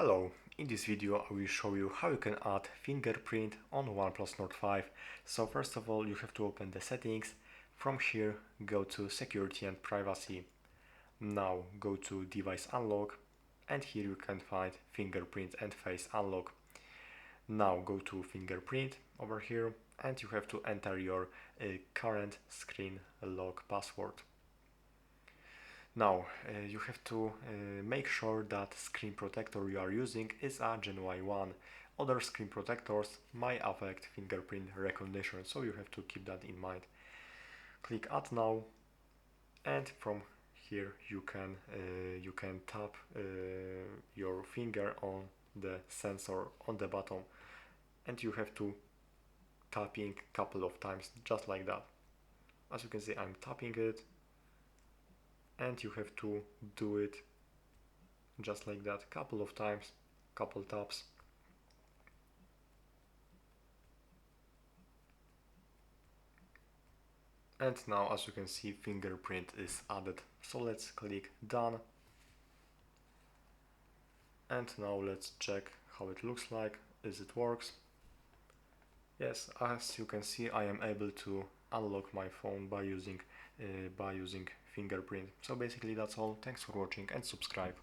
Hello, in this video I will show you how you can add fingerprint on OnePlus Nord 5. So first of all you have to open the settings. From here go to security and privacy. Now go to device unlock and here you can find fingerprint and face unlock. Now go to fingerprint over here and you have to enter your current screen lock password. Now you have to make sure that screen protector you are using is a genuine one. Other screen protectors might affect fingerprint recognition, so you have to keep that in mind. Click Add Now, and from here you can tap your finger on the sensor on the button, and you have to tapping couple of times, just like that. As you can see, I'm tapping it. And you have to do it just like that, couple of times, couple taps. And now, as you can see, fingerprint is added. So let's click Done. And now let's check how it looks like, as it works. Yes, as you can see, I am able to unlock my phone by using fingerprint. So basically that's all. Thanks for watching and subscribe.